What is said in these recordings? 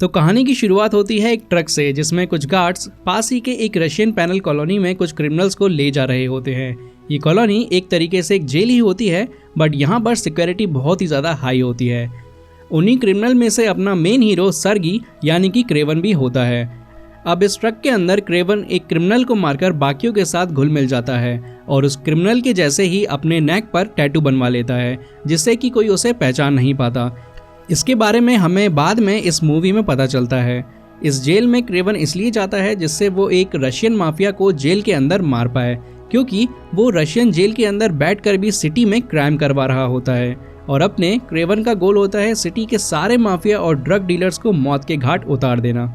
तो कहानी की शुरुआत होती है एक ट्रक से, जिसमें कुछ गार्ड्स पास ही के एक रशियन पैनल कॉलोनी में कुछ क्रिमिनल्स को ले जा रहे होते हैं। ये कॉलोनी एक तरीके से एक जेल ही होती है, बट यहाँ पर सिक्योरिटी बहुत ही ज़्यादा हाई होती है। उन्हीं क्रिमिनल में से अपना मेन हीरो सर्गी यानी कि क्रेवन भी होता है। अब इस ट्रक के अंदर क्रेवन एक क्रिमिनल को मारकर बाकियों के साथ घुल मिल जाता है और उस क्रिमिनल के जैसे ही अपने नेक पर टैटू बनवा लेता है, जिससे कि कोई उसे पहचान नहीं पाता। इसके बारे में हमें बाद में इस मूवी में पता चलता है। इस जेल में क्रेवन इसलिए जाता है जिससे वो एक रशियन माफिया को जेल के अंदर मार पाए, क्योंकि वो रशियन जेल के अंदर बैठकर भी सिटी में क्राइम करवा रहा होता है और अपने क्रेवन का गोल होता है सिटी के सारे माफिया और ड्रग डीलर्स को मौत के घाट उतार देना।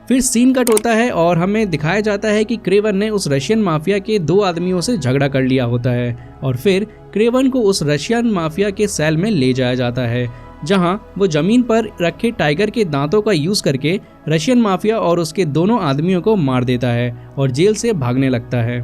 फिर सीन कट होता है और हमें दिखाया जाता है कि क्रेवन ने उस रशियन माफिया के 2 आदमियों से झगड़ा कर लिया होता है और फिर क्रेवन को उस रशियन माफिया के सेल में ले जाया जाता है, जहां वो जमीन पर रखे टाइगर के दांतों का यूज करके रशियन माफिया और उसके दोनों आदमियों को मार देता है और जेल से भागने लगता है।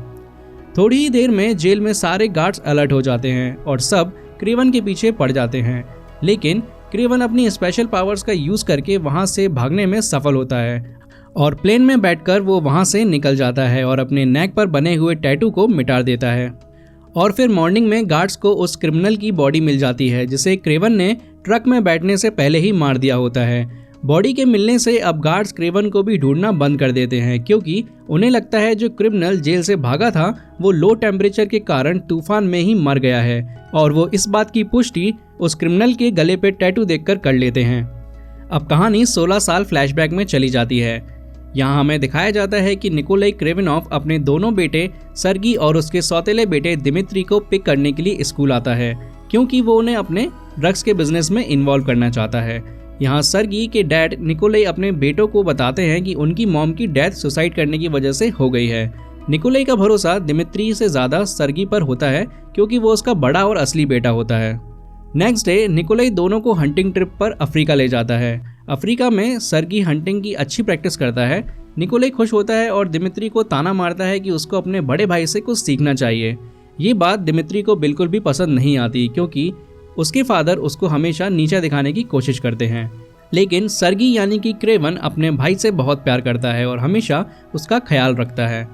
थोड़ी ही देर में जेल में सारे गार्ड्स अलर्ट हो जाते हैं और सब क्रेवन के पीछे पड़ जाते हैं, लेकिन क्रेवन अपनी स्पेशल पावर्स का यूज करके वहां से भागने में सफल होता है और प्लेन में बैठकर वो वहां से निकल जाता है और अपने नेक पर बने हुए टैटू को मिटा देता है। और फिर मॉर्निंग में गार्ड्स को उस क्रिमिनल की बॉडी मिल जाती है जिसे क्रेवन ने ट्रक में बैठने से पहले ही मार दिया होता है। बॉडी के मिलने से अब गार्ड्स क्रेवन को भी ढूंढना बंद कर देते हैं, क्योंकि उन्हें लगता है जो क्रिमिनल जेल से भागा था वो लो टेम्परेचर के कारण तूफान में ही मर गया है, और वो इस बात की पुष्टि उस क्रिमिनल के गले पे टैटू देखकर कर लेते हैं। अब कहानी 16 साल फ्लैशबैक में चली जाती है। यहाँ हमें दिखाया जाता है कि निकोलाई क्रेविनोव अपने दोनों बेटे सर्गी और उसके सौतेले बेटे दिमित्री को पिक करने के लिए स्कूल आता है, क्योंकि वो उन्हें अपने ड्रग्स के बिजनेस में इन्वॉल्व करना चाहता है। यहाँ सर्गी के डैड निकोलाई अपने बेटों को बताते हैं कि उनकी मॉम की डेथ सुसाइड करने की वजह से हो गई है। निकोलाई का भरोसा दिमित्री से ज़्यादा सर्गी पर होता है, क्योंकि वो उसका बड़ा और असली बेटा होता है। नेक्स्ट डे निकोलाई दोनों को हंटिंग ट्रिप पर अफ्रीका ले जाता है। अफ्रीका में सर्गी हंटिंग की अच्छी प्रैक्टिस करता है। निकोलाई खुश होता है और दिमित्री को ताना मारता है कि उसको अपने बड़े भाई से कुछ सीखना चाहिए। ये बात दिमित्री को बिल्कुल भी पसंद नहीं आती, क्योंकि उसके फादर उसको हमेशा नीचा दिखाने की कोशिश करते हैं। लेकिन सर्गी यानी कि क्रेवन अपने भाई से बहुत प्यार करता है और हमेशा उसका ख्याल रखता है।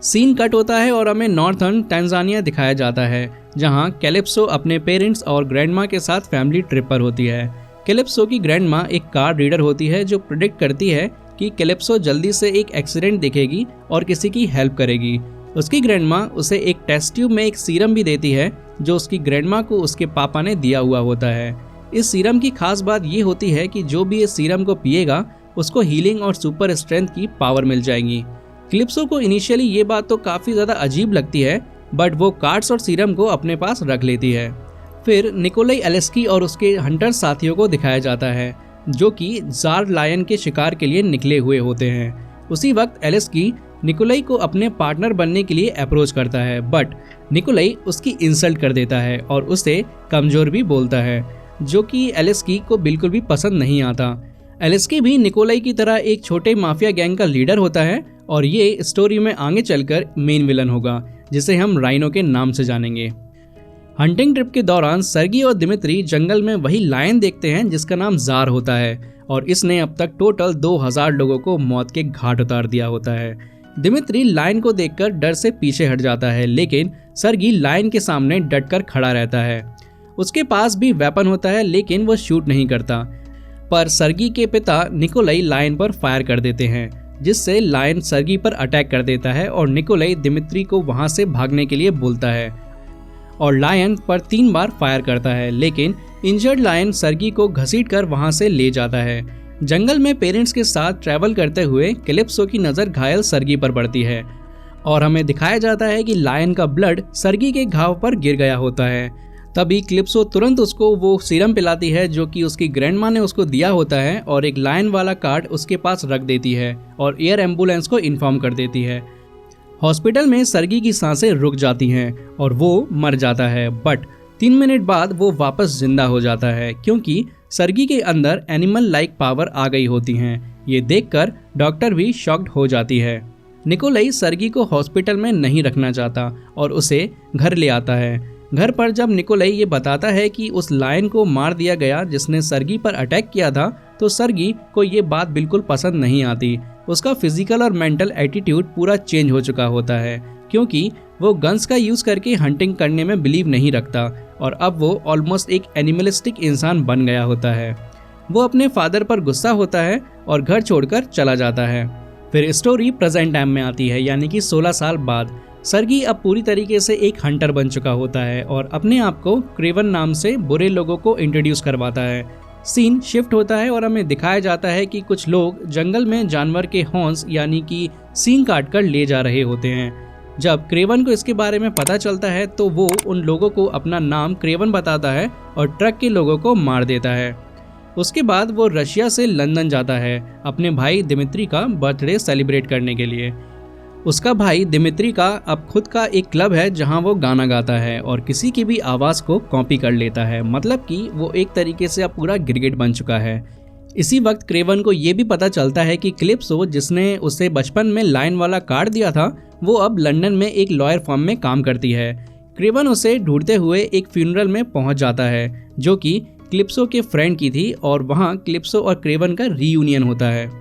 सीन कट होता है और हमें नॉर्थर्न टैंजानिया दिखाया जाता है, जहां कैलिप्सो अपने पेरेंट्स और ग्रैंडमा के साथ फैमिली ट्रिप पर होती है। कैलिप्सो की ग्रैंडमा एक कार्ड रीडर होती है जो प्रेडिक्ट करती है कि कैलिप्सो जल्दी से एक एक्सीडेंट देखेगी और किसी की हेल्प करेगी। उसकी ग्रैंडमा उसे एक टेस्ट ट्यूब में एक सीरम भी देती है जो उसकी ग्रैंडमा को उसके पापा ने दिया हुआ होता है। इस सीरम की खास बात ये होती है कि जो भी इस सीरम को पिएगा उसको हीलिंग और सुपर स्ट्रेंथ की पावर मिल जाएगी। कैलिप्सो को इनिशियली ये बात तो काफ़ी ज़्यादा अजीब लगती है, बट वो कार्ड्स और सीरम को अपने पास रख लेती है। फिर निकोलाई एलेस्की और उसके हंटर साथियों को दिखाया जाता है, जो कि जार लायन के शिकार के लिए निकले हुए होते हैं। उसी वक्त एलेस्की निकोलाई को अपने पार्टनर बनने के लिए अप्रोच करता है, बट निकोलाई उसकी इंसल्ट कर देता है और उसे कमज़ोर भी बोलता है, जो कि एलेस्की को बिल्कुल भी पसंद नहीं आता। एलेस्की भी निकोलाई की तरह एक छोटे माफिया गैंग का लीडर होता है और ये स्टोरी में आगे चलकर मेन विलन होगा, जिसे हम राइनो के नाम से जानेंगे। हंटिंग ट्रिप के दौरान सर्गी और दिमित्री जंगल में वही लायन देखते हैं जिसका नाम जार होता है, और इसने अब तक टोटल 2000 लोगों को मौत के घाट उतार दिया होता है। दिमित्री लायन को देखकर डर से पीछे हट जाता है, लेकिन सर्गी लायन के सामने डटकर खड़ा रहता है। उसके पास भी वेपन होता है, लेकिन वो शूट नहीं करता। पर सर्गी के पिता निकोलाई लायन पर फायर कर देते हैं, जिससे लायन सर्गी पर अटैक कर देता है और निकोलाई दिमित्री को वहां से भागने के लिए बोलता है और लायन पर 3 बार फायर करता है, लेकिन इंजर्ड लायन सर्गी को घसीटकर वहां से ले जाता है। जंगल में पेरेंट्स के साथ ट्रैवल करते हुए कैलिप्सो की नज़र घायल सर्गी पर पड़ती है और हमें दिखाया जाता है कि लायन का ब्लड सर्गी के घाव पर गिर गया होता है। तभी कैलिप्सो तुरंत उसको वो सीरम पिलाती है जो कि उसकी ग्रैंडमा ने उसको दिया होता है, और एक लायन वाला कार्ड उसके पास रख देती है और एयर एम्बुलेंस को इन्फॉर्म कर देती है। हॉस्पिटल में सर्गी की सांसें रुक जाती हैं और वो मर जाता है, बट 3 मिनट बाद वो वापस जिंदा हो जाता है, क्योंकि सर्गी के अंदर एनिमल लाइक पावर आ गई होती हैं। ये देखकर डॉक्टर भी शॉक्ड हो जाती है। निकोलाई सर्गी को हॉस्पिटल में नहीं रखना चाहता और उसे घर ले आता है। घर पर जब निकोलाई ये बताता है कि उस लायन को मार दिया गया जिसने सर्गी पर अटैक किया था, तो तो सर्गी को ये बात बिल्कुल पसंद नहीं आती। उसका फिजिकल और मेंटल एटीट्यूड पूरा चेंज हो चुका होता है, क्योंकि वो गन्स का यूज करके हंटिंग करने में बिलीव नहीं रखता और अब वो ऑलमोस्ट एक एनिमलिस्टिक इंसान बन गया होता है। वो अपने फादर पर गुस्सा होता है और घर छोड़कर चला जाता है। फिर स्टोरी प्रेजेंट टाइम में आती है, यानी कि 16 साल बाद। सर्गी अब पूरी तरीके से एक हंटर बन चुका होता है और अपने आप को क्रेवन नाम से बुरे लोगों को इंट्रोड्यूस करवाता है। सीन शिफ्ट होता है और हमें दिखाया जाता है कि कुछ लोग जंगल में जानवर के हॉर्न्स यानी कि सींग काट कर ले जा रहे होते हैं। जब क्रेवन को इसके बारे में पता चलता है तो वो उन लोगों को अपना नाम क्रेवन बताता है और ट्रक के लोगों को मार देता है। उसके बाद वो रशिया से लंदन जाता है अपने भाई दिमित्री का बर्थडे सेलिब्रेट करने के लिए। उसका भाई दिमित्री का अब खुद का एक क्लब है जहां वो गाना गाता है और किसी की भी आवाज़ को कॉपी कर लेता है, मतलब कि वो एक तरीके से अब पूरा गिरगिट बन चुका है। इसी वक्त क्रेवन को ये भी पता चलता है कि क्लिप्सो, जिसने उसे बचपन में लाइन वाला कार्ड दिया था, वो अब लंदन में एक लॉयर फर्म में काम करती है। क्रेवन उसे ढूंढते हुए एक फ्यूनरल में पहुंच जाता है जो कि क्लिप्सो के फ्रेंड की थी और वहां क्लिप्सो और क्रेवन का रीयूनियन होता है।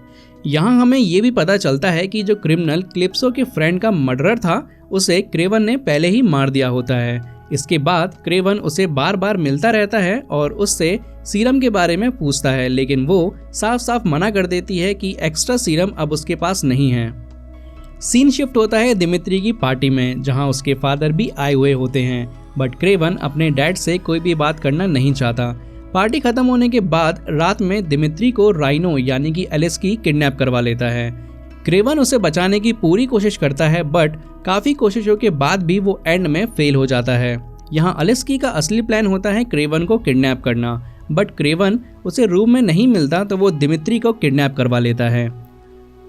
यहाँ हमें ये भी पता चलता है कि जो क्रिमिनल क्लिप्सो के फ्रेंड का मर्डरर था उसे क्रेवन ने पहले ही मार दिया होता है। इसके बाद क्रेवन उसे बार बार मिलता रहता है और उससे सीरम के बारे में पूछता है, लेकिन वो साफ साफ मना कर देती है कि एक्स्ट्रा सीरम अब उसके पास नहीं है। सीन शिफ्ट होता है दिमित्री की पार्टी में जहां उसके फादर भी आए हुए होते हैं, बट क्रेवन अपने डैड से कोई भी बात करना नहीं चाहता। पार्टी खत्म होने के बाद रात में दिमित्री को राइनो यानी कि एलेस्की किडनैप करवा लेता है। क्रेवन उसे बचाने की पूरी कोशिश करता है, बट काफ़ी कोशिशों के बाद भी वो एंड में फेल हो जाता है। यहाँ एलेस्की का असली प्लान होता है क्रेवन को किडनैप करना, बट क्रेवन उसे रूम में नहीं मिलता तो वो दिमित्री को किडनैप करवा लेता है।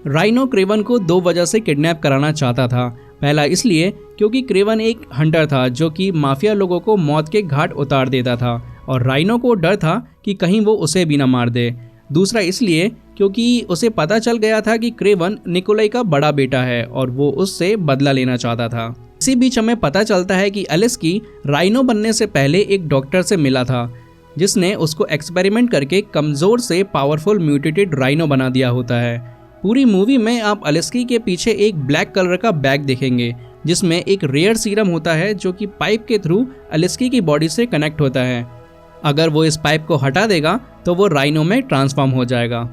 राइनो क्रेवन को 2 वजह से किडनैप कराना चाहता था। पहला इसलिए क्योंकि क्रेवन एक हंटर था जो कि माफिया लोगों को मौत के घाट उतार देता था और राइनो को डर था कि कहीं वो उसे भी न मार दे। दूसरा इसलिए क्योंकि उसे पता चल गया था कि क्रेवन निकोलाई का बड़ा बेटा है और वो उससे बदला लेना चाहता था। इसी बीच हमें पता चलता है कि एलेस्की राइनो बनने से पहले एक डॉक्टर से मिला था जिसने उसको एक्सपेरिमेंट करके कमज़ोर से पावरफुल म्यूटेटेड राइनो बना दिया होता है। पूरी मूवी में आप एलेस्की के पीछे एक ब्लैक कलर का बैग देखेंगे जिसमें एक रेयर सीरम होता है जो कि पाइप के थ्रू एलेस्की की बॉडी से कनेक्ट होता है। अगर वो इस पाइप को हटा देगा तो वो राइनो में ट्रांसफॉर्म हो जाएगा।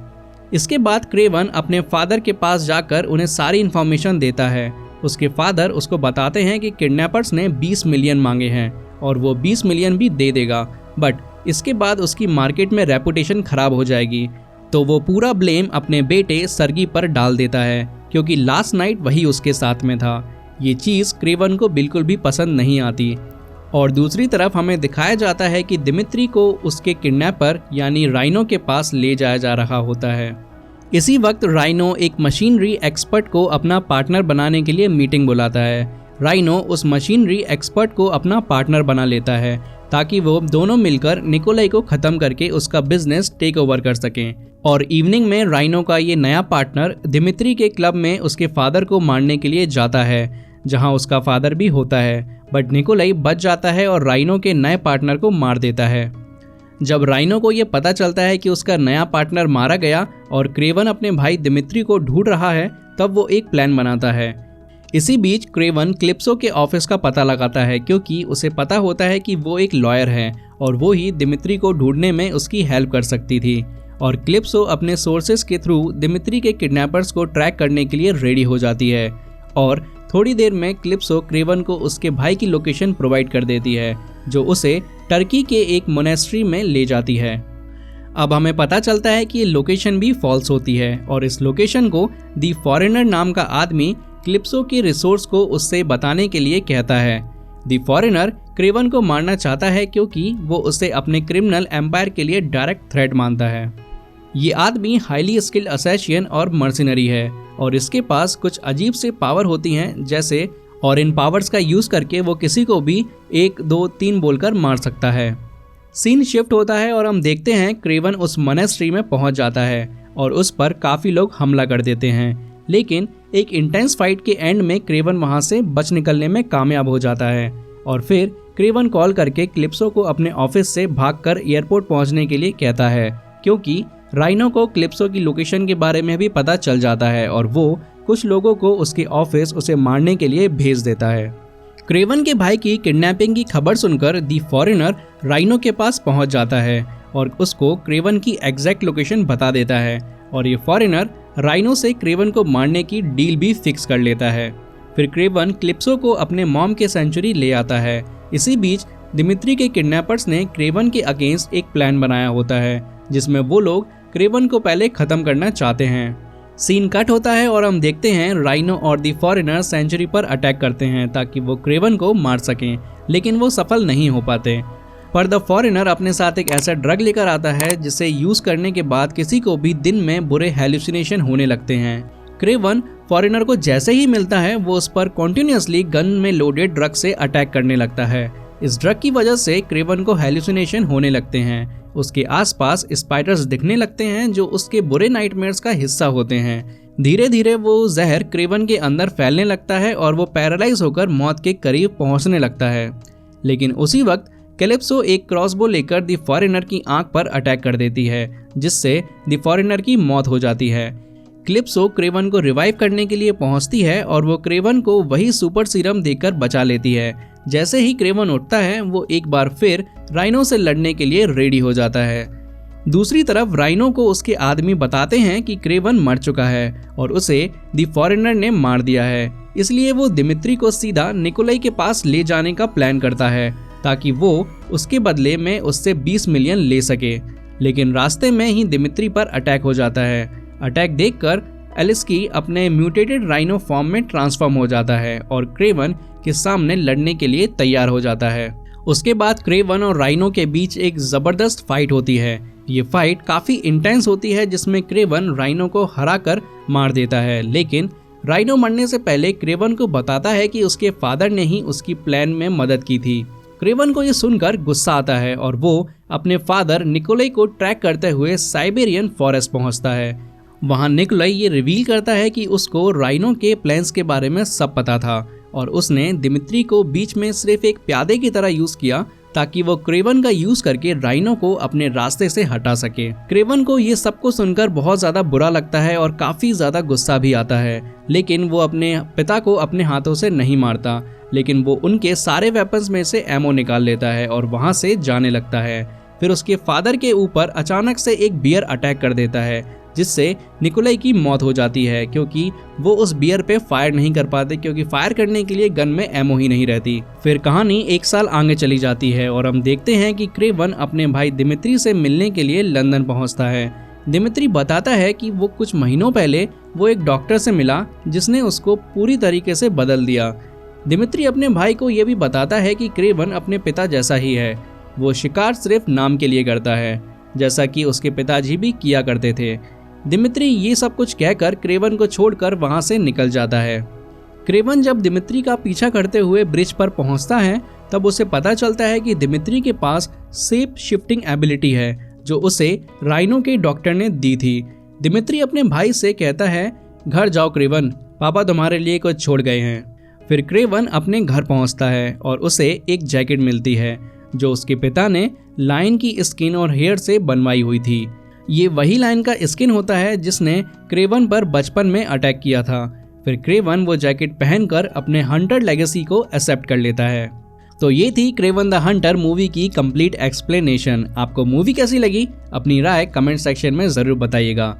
इसके बाद क्रेवन अपने फादर के पास जाकर उन्हें सारी इन्फॉर्मेशन देता है। उसके फादर उसको बताते हैं कि किडनैपर्स ने 20 मिलियन मांगे हैं और वो 20 मिलियन भी दे देगा, बट इसके बाद उसकी मार्केट में रेपुटेशन खराब हो जाएगी। तो वो पूरा ब्लेम अपने बेटे सर्गी पर डाल देता है क्योंकि लास्ट नाइट वही उसके साथ में था। ये चीज़ क्रेवन को बिल्कुल भी पसंद नहीं आती। और दूसरी तरफ हमें दिखाया जाता है कि दिमित्री को उसके किडनैपर यानी राइनो के पास ले जाया जा रहा होता है। इसी वक्त राइनो एक मशीनरी एक्सपर्ट को अपना पार्टनर बनाने के लिए मीटिंग बुलाता है। राइनो उस मशीनरी एक्सपर्ट को अपना पार्टनर बना लेता है ताकि वो दोनों मिलकर निकोलाई को ख़त्म करके उसका बिजनेस टेक ओवर कर सकें। और इवनिंग में राइनो का ये नया पार्टनर दिमित्री के क्लब में उसके फादर को मारने के लिए जाता है जहां उसका फादर भी होता है, बट निकोलाई बच जाता है और राइनो के नए पार्टनर को मार देता है। जब राइनो को ये पता चलता है कि उसका नया पार्टनर मारा गया और क्रेवन अपने भाई दिमित्री को ढूंढ रहा है, तब वो एक प्लान बनाता है। इसी बीच क्रेवन क्लिप्सो के ऑफिस का पता लगाता है क्योंकि उसे पता होता है कि वो एक लॉयर है और वो ही दिमित्री को ढूंढने में उसकी हेल्प कर सकती थी। और क्लिप्सो अपने सोर्सेस के थ्रू दिमित्री के किडनैपर्स को ट्रैक करने के लिए रेडी हो जाती है और थोड़ी देर में क्लिप्सो क्रेवन को उसके भाई की लोकेशन प्रोवाइड कर देती है जो उसे टर्की के एक मोनेस्ट्री में ले जाती है। अब हमें पता चलता है कि ये लोकेशन भी फॉल्स होती है और इस लोकेशन को दी फॉरेनर नाम का आदमी क्लिप्सो के रिसोर्स को उससे बताने के लिए कहता है। दी फॉरेनर क्रेवन को मारना चाहता है क्योंकि वो उसे अपने क्रिमिनल एम्पायर के लिए डायरेक्ट थ्रेट मानता है। ये आदमी हाईली स्किल्ड असैसिन और मर्सिनरी है और इसके पास कुछ अजीब से पावर होती हैं जैसे, और इन पावर्स का यूज़ करके वो किसी को भी 1, 2, 3 बोलकर मार सकता है। सीन शिफ्ट होता है और हम देखते हैं क्रेवन उस मोनेस्ट्री में पहुंच जाता है और उस पर काफ़ी लोग हमला कर देते हैं, लेकिन एक इंटेंस फाइट के एंड में क्रेवन वहां से बच निकलने में कामयाब हो जाता है। और फिर क्रेवन कॉल करके क्लिप्सो को अपने ऑफिस से भागकर एयरपोर्ट पहुंचने के लिए कहता है क्योंकि राइनो को क्लिप्सो की लोकेशन के बारे में भी पता चल जाता है और वो कुछ लोगों को उसके ऑफिस उसे मारने के लिए भेज देता है। क्रेवन के भाई की किडनैपिंग की खबर सुनकर दी फॉरेनर राइनो के पास पहुंच जाता है और उसको क्रेवन की एग्जैक्ट लोकेशन बता देता है और ये फॉरेनर राइनो से क्रेवन को मारने की डील भी फिक्स कर लेता है। फिर क्रेवन क्लिप्सो को अपने मॉम के सेंचुरी ले आता है। इसी बीच दिमित्री के किडनैपर्स ने क्रेवन के अगेंस्ट एक प्लान बनाया होता है जिसमें वो लोग क्रेवन को पहले खत्म करना चाहते हैं। सीन कट होता है और हम देखते हैं राइनो और दी फॉरेनर सेंचुरी पर अटैक करते हैं ताकि वो क्रेवन को मार सकें, लेकिन वो सफल नहीं हो पाते। पर द फॉरेनर अपने साथ एक ऐसा ड्रग लेकर आता है जिसे यूज करने के बाद किसी को भी दिन में बुरे हेलुसिनेशन होने लगते हैं। क्रेवन फॉरेनर को जैसे ही मिलता है वो उस पर कॉन्टिन्यूसली गन में लोडेड ड्रग से अटैक करने लगता है। इस ड्रग की वजह से क्रेवन को हेलुसिनेशन होने लगते हैं। उसके आसपास स्पाइडर्स दिखने लगते हैं जो उसके बुरे नाइटमेयर्स का हिस्सा होते हैं। धीरे धीरे वो जहर क्रेवन के अंदर फैलने लगता है और वो पैरालाइज होकर मौत के करीब पहुंचने लगता है। लेकिन उसी वक्त कैलिप्सो एक क्रॉसबो लेकर दी फॉरेनर की आंख पर अटैक कर देती है जिससे दी फॉरेनर की मौत हो जाती है। कैलिप्सो क्रेवन को रिवाइव करने के लिए पहुंचती है और वो क्रेवन को वही सुपर सीरम देकर बचा लेती है। जैसे ही क्रेवन उठता है वो एक बार फिर राइनो से लड़ने के लिए रेडी हो जाता है। दूसरी तरफ राइनो को उसके आदमी बताते हैं कि क्रेवन मर चुका है और उसे दी फॉरेनर ने मार दिया है। इसलिए वो दिमित्री को सीधा निकोलाई के पास ले जाने का प्लान करता है ताकि वो उसके बदले में उससे 20 मिलियन ले सके। लेकिन रास्ते में ही दिमित्री पर अटैक हो जाता है। अटैक देखकर एलिस्की अपने म्यूटेटेड राइनो फॉर्म में ट्रांसफॉर्म हो जाता है और क्रेवन के सामने लड़ने के लिए तैयार हो जाता है। उसके बाद क्रेवन और राइनो के बीच एक जबरदस्त फाइट होती है। ये फाइट काफी इंटेंस होती है जिसमें क्रेवन राइनो को हराकर मार देता है, लेकिन राइनो मरने से पहले क्रेवन को बताता है कि उसके फादर ने ही उसकी प्लान में मदद की थी। क्रेवन को ये सुनकर गुस्सा आता है और वो अपने फादर निकोलाई को ट्रैक करते हुए साइबेरियन फॉरेस्ट पहुंचता है। वहां निकोलाई ये रिवील करता है कि उसको राइनो के प्लान्स के बारे में सब पता था और उसने दिमित्री को बीच में सिर्फ एक प्यादे की तरह यूज किया ताकि वो क्रेवन का यूज करके राइनो को अपने रास्ते से हटा सके। क्रेवन को ये सब को सुनकर बहुत ज्यादा बुरा लगता है और काफी ज्यादा गुस्सा भी आता है, लेकिन वो अपने पिता को अपने हाथों से नहीं मारता, लेकिन वो उनके सारे वेपन्स में से एमो निकाल लेता है और वहां से जाने लगता है। फिर उसके फादर के ऊपर अचानक से एक बियर अटैक कर देता है जिससे निकोलाई की मौत हो जाती है क्योंकि वो उस बियर पे फायर नहीं कर पाते क्योंकि फायर करने के लिए गन में एमो ही नहीं रहती। फिर कहानी 1 साल आगे चली जाती है और हम देखते हैं कि क्रेवन अपने भाई दिमित्री से मिलने के लिए लंदन पहुंचता है। दिमित्री बताता है कि वो कुछ महीनों पहले वो एक डॉक्टर से मिला जिसने उसको पूरी तरीके से बदल दिया। दिमित्री अपने भाई को ये भी बताता है कि क्रेवन अपने पिता जैसा ही है, वो शिकार सिर्फ नाम के लिए करता है जैसा कि उसके पिताजी भी किया करते थे। दिमित्री ये सब कुछ कहकर क्रेवन को छोड़कर वहां से निकल जाता है। क्रेवन जब दिमित्री का पीछा करते हुए ब्रिज पर पहुंचता है तब उसे पता चलता है कि दिमित्री के पास शेप शिफ्टिंग एबिलिटी है जो उसे राइनो के डॉक्टर ने दी थी। दिमित्री अपने भाई से कहता है, घर जाओ क्रेवन, पापा तुम्हारे लिए कुछ छोड़ गए हैं। फिर क्रेवन अपने घर पहुंचता है और उसे एक जैकेट मिलती है जो उसके पिता ने लायन की स्किन और हेयर से बनवाई हुई थी। ये वही लायन का स्किन होता है जिसने क्रेवन पर बचपन में अटैक किया था। फिर क्रेवन वो जैकेट पहनकर अपने हंटर लेगेसी को एक्सेप्ट कर लेता है। तो ये थी क्रेवन द हंटर मूवी की कंप्लीट एक्सप्लेनेशन। आपको मूवी कैसी लगी? अपनी राय कमेंट सेक्शन में जरूर बताइएगा।